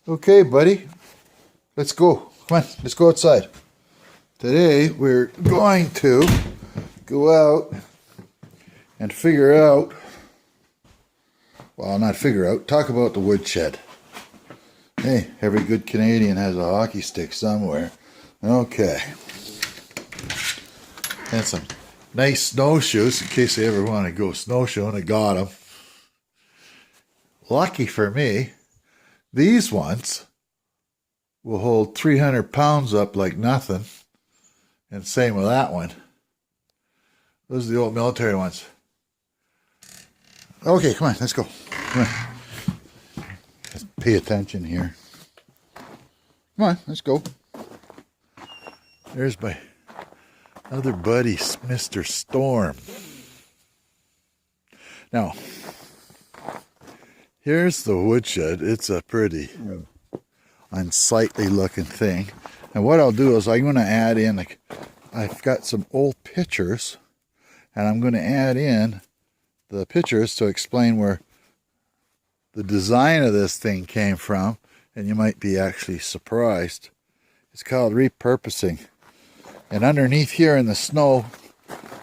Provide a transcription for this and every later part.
Okay, buddy, let's go. Come on, let's go outside. Today we're going to go out and figure out, well, not figure out, talk about the woodshed. Hey, every good Canadian has a hockey stick somewhere. Okay. And some nice snowshoes in case they ever want to go snowshoeing. I got them. Lucky for me, these ones will hold 300 pounds up like nothing. And same with that one. Those are the old military ones. Okay, come on, let's go. Come on. Let's pay attention here. Come on, let's go. There's my other buddy, Mr. Storm. Now, here's the woodshed. It's a pretty unsightly looking thing. And what I'll do is I'm going to add in, like, I've got some old pictures, and I'm going to add in the pictures to explain where the design of this thing came from, and you might be actually surprised. It's called repurposing. And underneath here in the snow,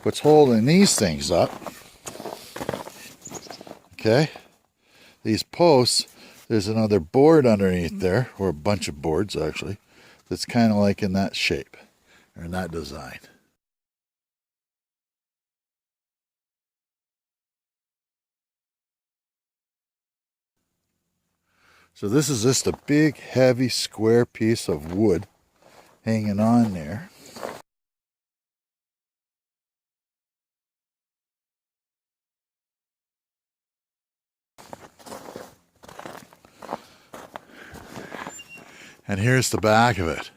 what's holding these things up, okay, these posts, there's another board underneath there, or a bunch of boards actually, that's kind of like in that shape, or in that design. So this is just a big, heavy, square piece of wood hanging on there. And here's the back of it.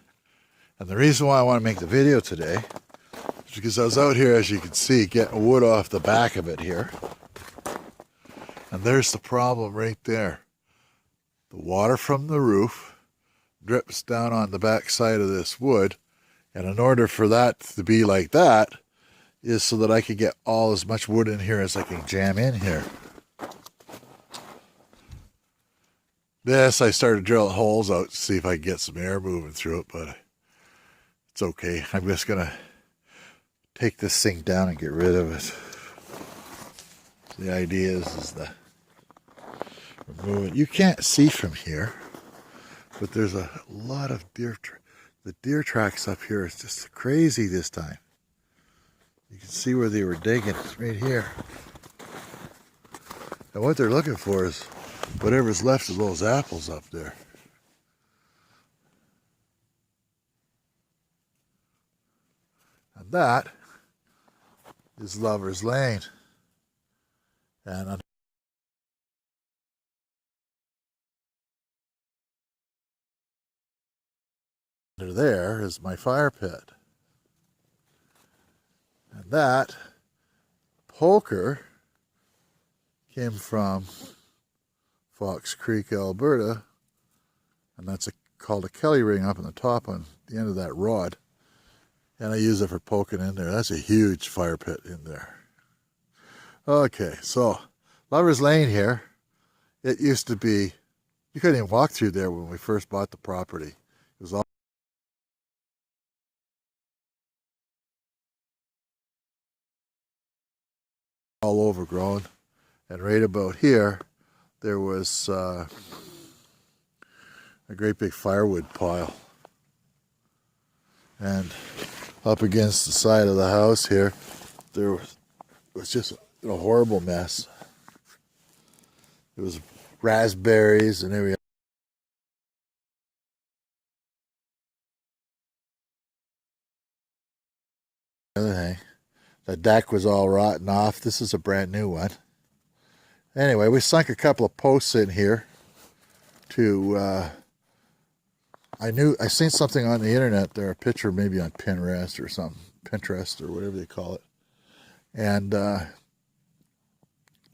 And the reason why I want to make the video today is because I was out here, as you can see, getting wood off the back of it here. And there's the problem right there. The water from the roof drips down on the back side of this wood. And in order for that to be like that, is so that I can get all as much wood in here as I can jam in here. This, I started drilling holes out to see if I can get some air moving through it, but it's okay. I'm just going to take this thing down and get rid of it. The idea is to remove it. You can't see from here, but there's a lot of deer. The deer tracks up here is just crazy this time. You can see where they were digging. It's right here. And what they're looking for is whatever's left of those apples up there. And that is Lover's Lane. And under there is my fire pit. And that poker came from Fox Creek, Alberta, and that's called a Kelly ring up on the top on the end of that rod. And I use it for poking in there. That's a huge fire pit in there. Okay, so Lover's Lane here, it used to be, you couldn't even walk through there when we first bought the property. It was all overgrown. And right about here, there was a great big firewood pile. And up against the side of the house here, there was just a horrible mess. There was raspberries and every other thing. The deck was all rotten off. This is a brand new one. Anyway, we sunk a couple of posts in here to, I seen something on the internet there, a picture maybe on Pinterest or something, Pinterest or whatever they call it, and to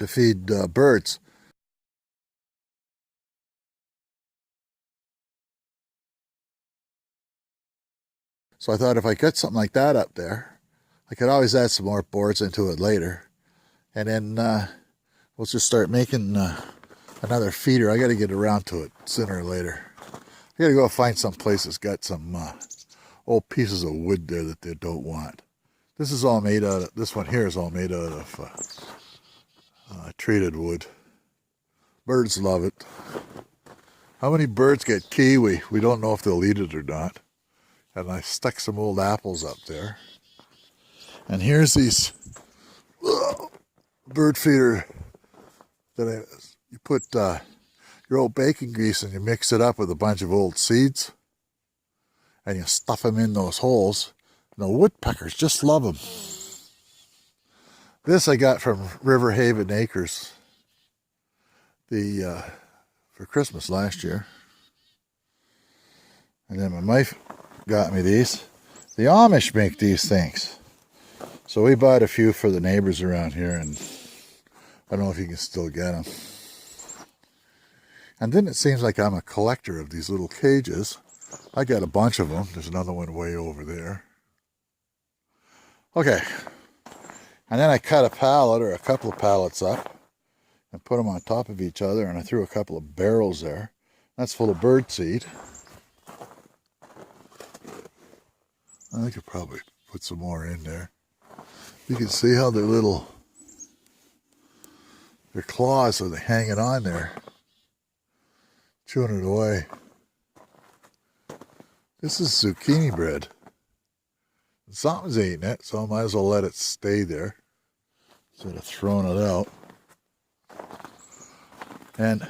feed birds. So I thought if I got something like that up there, I could always add some more boards into it later. And then we'll just start making another feeder. I got to get around to it sooner or later. I gotta go find some place that's got some old pieces of wood there that they don't want. This is all made out of, this one here is all made out of treated wood. Birds love it. How many birds get kiwi? We don't know if they'll eat it or not. And I stuck some old apples up there. And here's these bird feeder that you put your old bacon grease and you mix it up with a bunch of old seeds. And you stuff them in those holes. And the woodpeckers just love them. This I got from River Haven Acres for Christmas last year. And then my wife got me these. The Amish make these things. So we bought a few for the neighbors around here, and I don't know if you can still get them. And then it seems like I'm a collector of these little cages. I got a bunch of them. There's another one way over there. Okay. And then I cut a pallet or a couple of pallets up and put them on top of each other, and I threw a couple of barrels there. That's full of bird seed. I could probably put some more in there. You can see how their claws are hanging on there, chewing it away. This is zucchini bread. Something's eating it, so I might as well let it stay there instead of throwing it out. And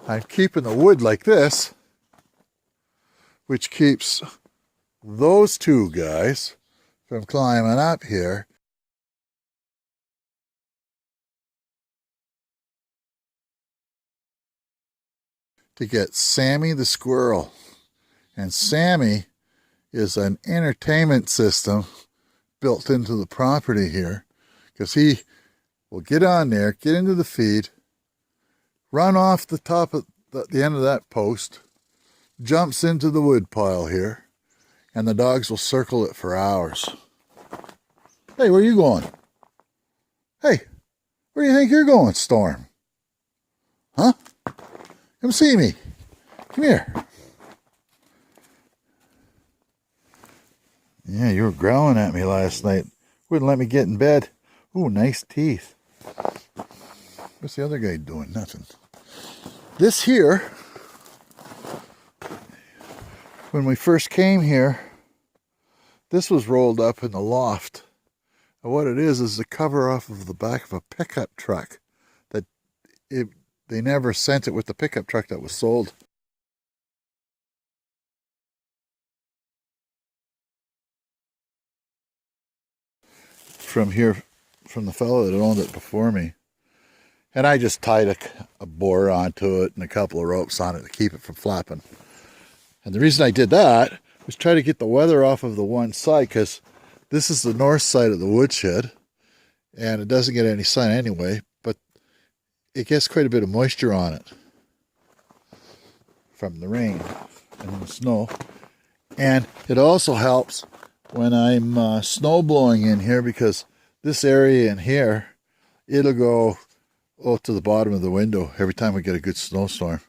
I'm keeping the wood like this, which keeps those two guys from climbing up here. To get Sammy the squirrel. And Sammy is an entertainment system built into the property here, because he will get on there, get into the feed, run off the top of the end of that post, jumps into the wood pile here, and the dogs will circle it for hours. Hey, where are you going? Hey, where do you think you're going, Storm? Huh? Come see me. Come here. Yeah, you were growling at me last night. Wouldn't let me get in bed. Ooh, nice teeth. What's the other guy doing? Nothing. This here, when we first came here, this was rolled up in the loft. And what it is the cover off of the back of a pickup truck. They never sent it with the pickup truck that was sold. From the fellow that owned it before me. And I just tied a board onto it and a couple of ropes on it to keep it from flapping. And the reason I did that was try to get the weather off of the one side, because this is the north side of the woodshed and it doesn't get any sun anyway, but it gets quite a bit of moisture on it from the rain and the snow. And it also helps when I'm snow blowing in here, because this area in here, it'll go to the bottom of the window every time we get a good snowstorm.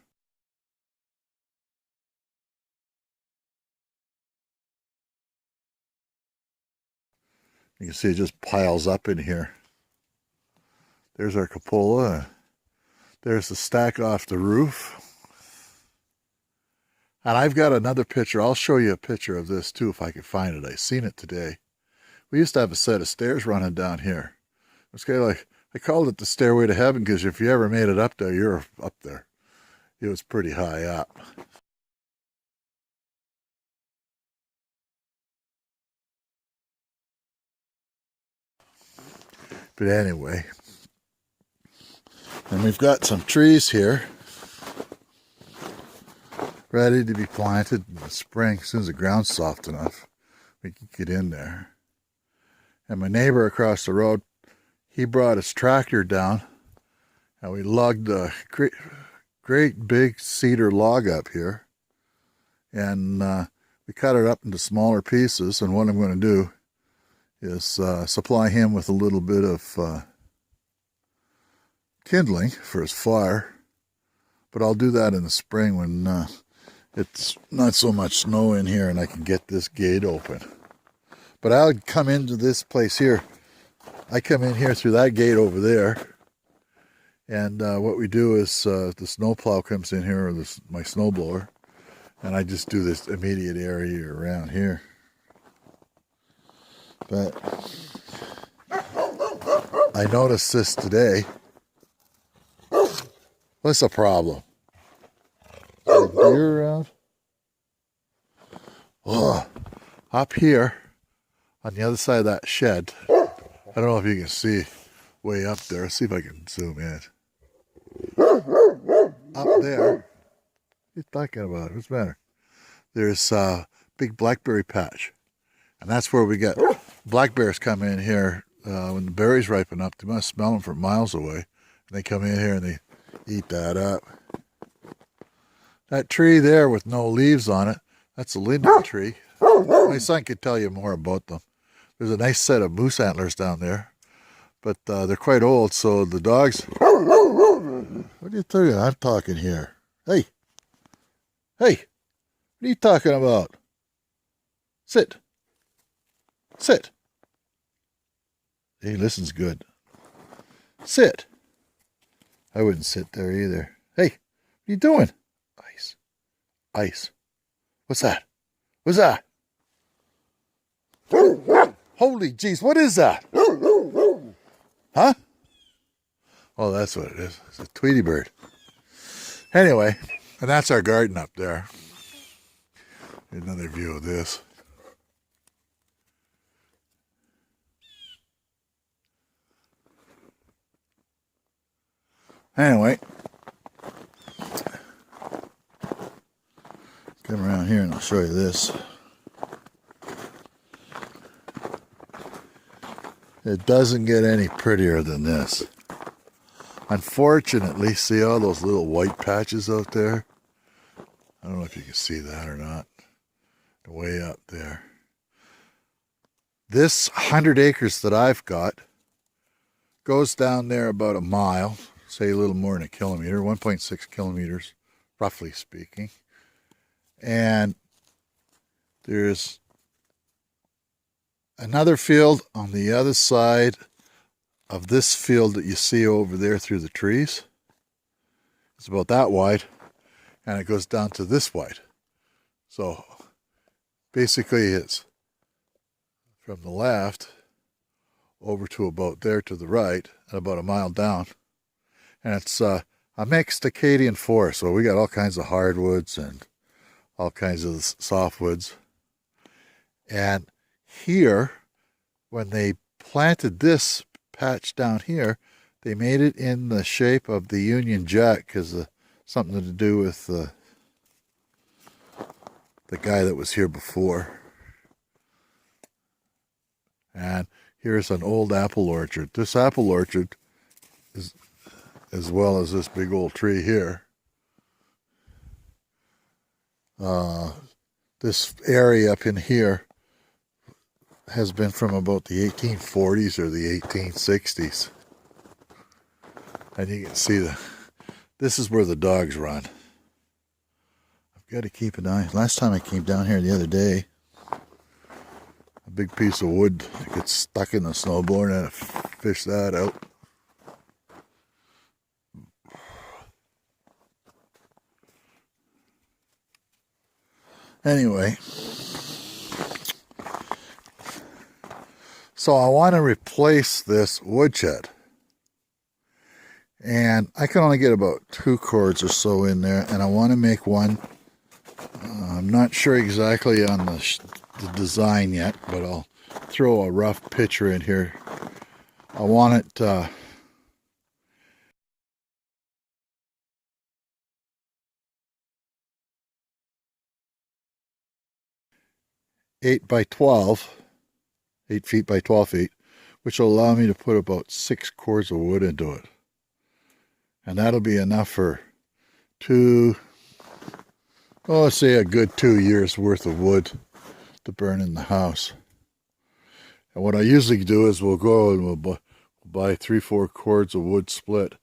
You can see it just piles up in here. There's our cupola. There's the stack off the roof. And I've got another picture. I'll show you a picture of this too if I can find it. I seen it today. We used to have a set of stairs running down here. It's kind of like, I called it the Stairway to Heaven, because if you ever made it up there, you're up there. It was pretty high up. But anyway, and we've got some trees here ready to be planted in the spring. As soon as the ground's soft enough, we can get in there. And my neighbor across the road, he brought his tractor down, and we lugged a great big cedar log up here, and we cut it up into smaller pieces. And what I'm going to do is supply him with a little bit of kindling for his fire. But I'll do that in the spring when it's not so much snow in here and I can get this gate open. But I'll come into this place here. I come in here through that gate over there. And what we do is the snowplow comes in here, or my snowblower, and I just do this immediate area around here. But I noticed this today. What's the problem? Is there a deer around? Oh, up here on the other side of that shed, I don't know if you can see way up there. Let's see if I can zoom in. Up there, what are you talking about? What's the matter? There's a big blackberry patch. And that's where we get black bears come in here when the berries ripen up. They must smell them from miles away. And they come in here and they eat that up. That tree there with no leaves on it, that's a linden tree. My son could tell you more about them. There's a nice set of moose antlers down there. But they're quite old, so the dogs... What are you talking? I'm talking here. Hey! Hey! What are you talking about? Sit! Sit! He listens good. Sit! I wouldn't sit there either. Hey! What are you doing? Ice. Ice. What's that? What's that? Holy jeez, what is that? Huh? Oh, that's what it is. It's a Tweety bird. Anyway, and that's our garden up there. Another view of this. Anyway, come around here and I'll show you this. It doesn't get any prettier than this. Unfortunately, see all those little white patches out there? I don't know if you can see that or not. Way up there. This 100 acres that I've got goes down there about a mile, say a little more than a kilometer, 1.6 kilometers, roughly speaking. And there's another field on the other side of this field that you see over there through the trees. It's about that wide, and it goes down to this wide. So basically it's from the left over to about there to the right, and about a mile down. And it's a mixed Acadian forest, so we got all kinds of hardwoods and all kinds of softwoods. And here, when they planted this patch down here, they made it in the shape of the Union Jack, because something to do with the guy that was here before. And here's an old apple orchard. This apple orchard is, as well as this big old tree here. This area up in here has been from about the 1840s or the 1860s. And you can see this is where the dogs run. I've got to keep an eye. Last time I came down here the other day, a big piece of wood gets stuck in the snowblower and I had to fish that out. Anyway, so I want to replace this woodshed. And I can only get about 2 cords or so in there, and I want to make one. I'm not sure exactly on the design yet, but I'll throw a rough picture in here. I want it 8 by 12, 8 feet by 12 feet, which will allow me to put about 6 cords of wood into it. And that'll be enough for let's say a good 2 years worth of wood to burn in the house. And what I usually do is we'll go and we'll buy 3-4 cords of wood split,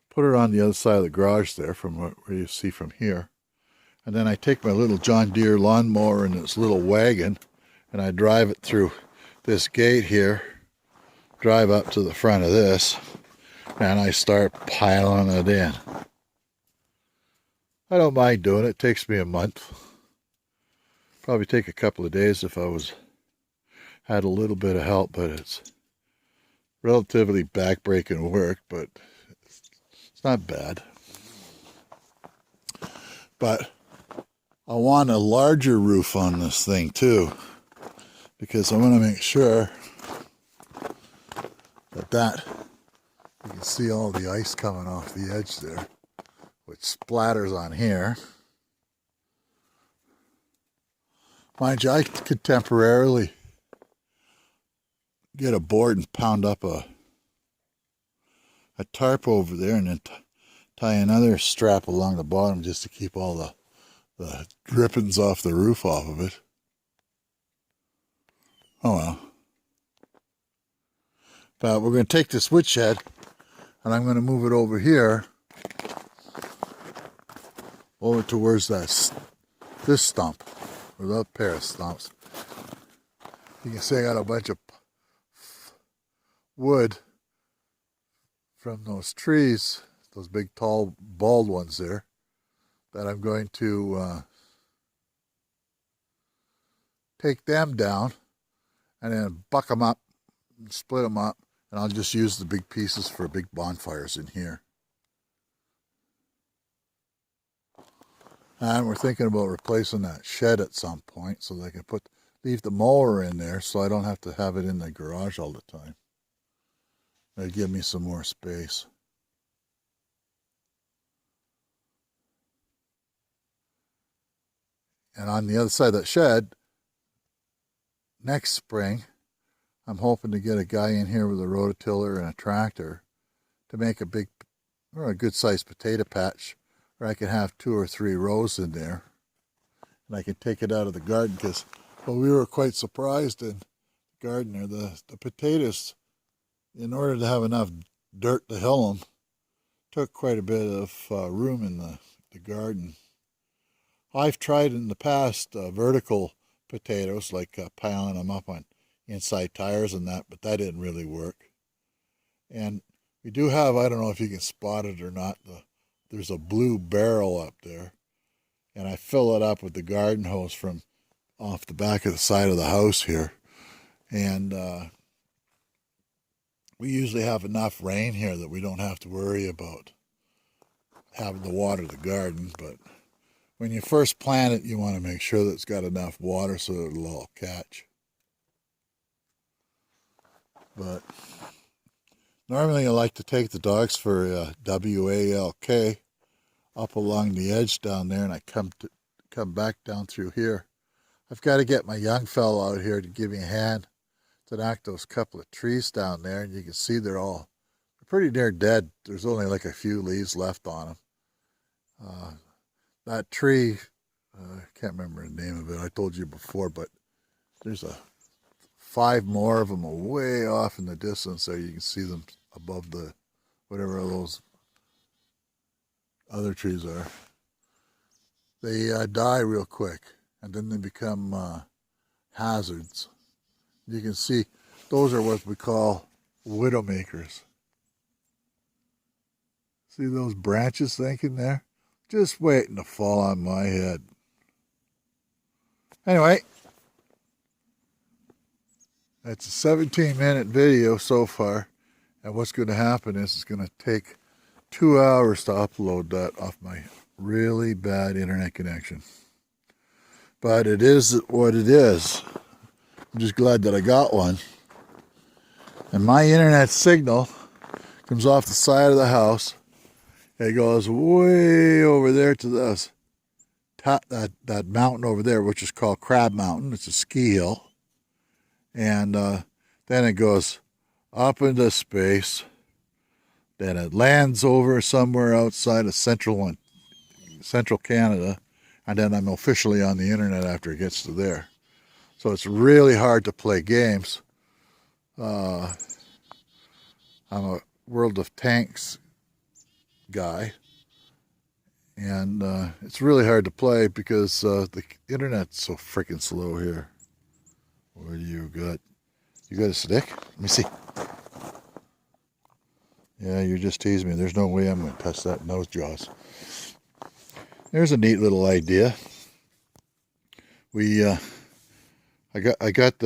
put it on the other side of the garage there from where you see from here. And then I take my little John Deere lawnmower and this little wagon, and I drive it through this gate here, drive up to the front of this, and I start piling it in. I don't mind doing it. It takes me a month. Probably take a couple of days if I had a little bit of help, but it's relatively back-breaking work, but it's not bad. But I want a larger roof on this thing too, because I want to make sure that you can see all the ice coming off the edge there, which splatters on here. Mind you, I could temporarily get a board and pound up a tarp over there and then tie another strap along the bottom just to keep all the drippings off the roof off of it. Oh well. But we're going to take this woodshed and I'm going to move it over here, over towards this stump, or that pair of stumps. You can see I got a bunch of wood from those trees, those big tall bald ones there, that I'm going to take them down and then buck them up, split them up, and I'll just use the big pieces for big bonfires in here. And we're thinking about replacing that shed at some point so that I can leave the mower in there so I don't have to have it in the garage all the time. It'll give me some more space. And on the other side of that shed, next spring, I'm hoping to get a guy in here with a rototiller and a tractor to make a good sized potato patch where I can have 2 or 3 rows in there. And I can take it out of the garden because, well, we were quite surprised in the garden there. The potatoes, in order to have enough dirt to hill them, took quite a bit of room in the garden. I've tried in the past vertical potatoes, like piling them up on inside tires and that, but that didn't really work. And we do have, I don't know if you can spot it or not, there's a blue barrel up there, and I fill it up with the garden hose from off the back of the side of the house here. And we usually have enough rain here that we don't have to worry about having to water the garden, but when you first plant it, you want to make sure that it's got enough water so that it'll all catch. But normally I like to take the dogs for WALK up along the edge down there, and I come back down through here. I've got to get my young fellow out here to give me a hand to knock those couple of trees down there, and you can see they're pretty near dead. There's only like a few leaves left on them. That tree, I can't remember the name of it, I told you before, but there's 5 more of them way off in the distance there. You can see them above whatever those other trees are. They die real quick, and then they become hazards. You can see those are what we call widowmakers. See those branches thinking there? Just waiting to fall on my head. Anyway, that's a 17-minute video so far. And what's going to happen is it's going to take 2 hours to upload that off my really bad internet connection. But it is what it is. I'm just glad that I got one. And my internet signal comes off the side of the house. It goes way over there to this that mountain over there, which is called Crab Mountain. It's a ski hill. And then it goes up into space. Then it lands over somewhere outside of central Canada. And then I'm officially on the internet after it gets to there. So it's really hard to play games. I'm a World of Tanks guy, And it's really hard to play because the internet's so freaking slow here. What do you got? You got a stick? Let me see. Yeah, you're just teasing me. There's no way I'm going to touch that nose jaws. There's a neat little idea. I got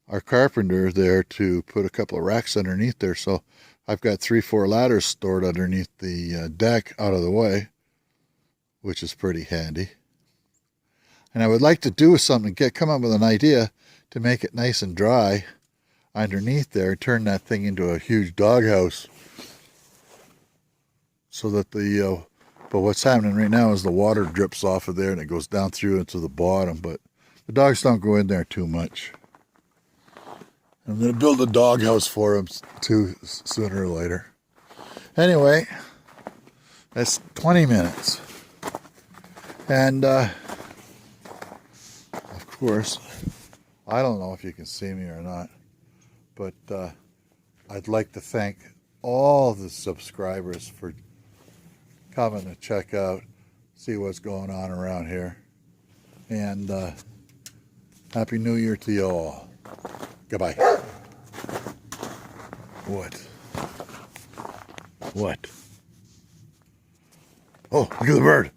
our carpenter there to put a couple of racks underneath there, so I've got 3-4 ladders stored underneath the deck out of the way, which is pretty handy. And I would like to do something, come up with an idea to make it nice and dry underneath there, turn that thing into a huge doghouse, so that but what's happening right now is the water drips off of there and it goes down through into the bottom, but the dogs don't go in there too much. I'm going to build a doghouse for them too, sooner or later. Anyway, that's 20 minutes. And, of course, I don't know if you can see me or not, but I'd like to thank all the subscribers for coming to check out, see what's going on around here. And Happy New Year to you all. Goodbye. What? What? Oh, look at the bird.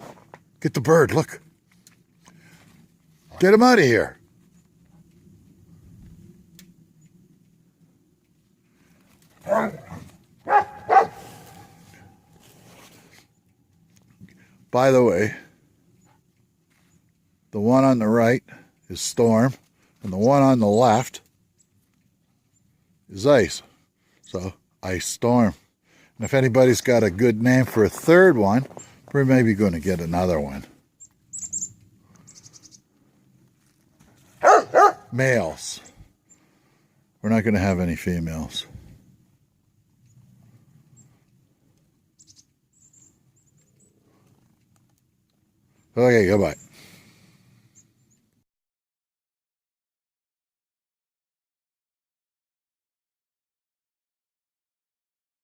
Get the bird, look. Get him out of here. By the way, the one on the right is Storm, and the one on the left is Ice. So, Ice Storm. And if anybody's got a good name for a third one, we're maybe going to get another one. Males. We're not going to have any females. Okay, goodbye.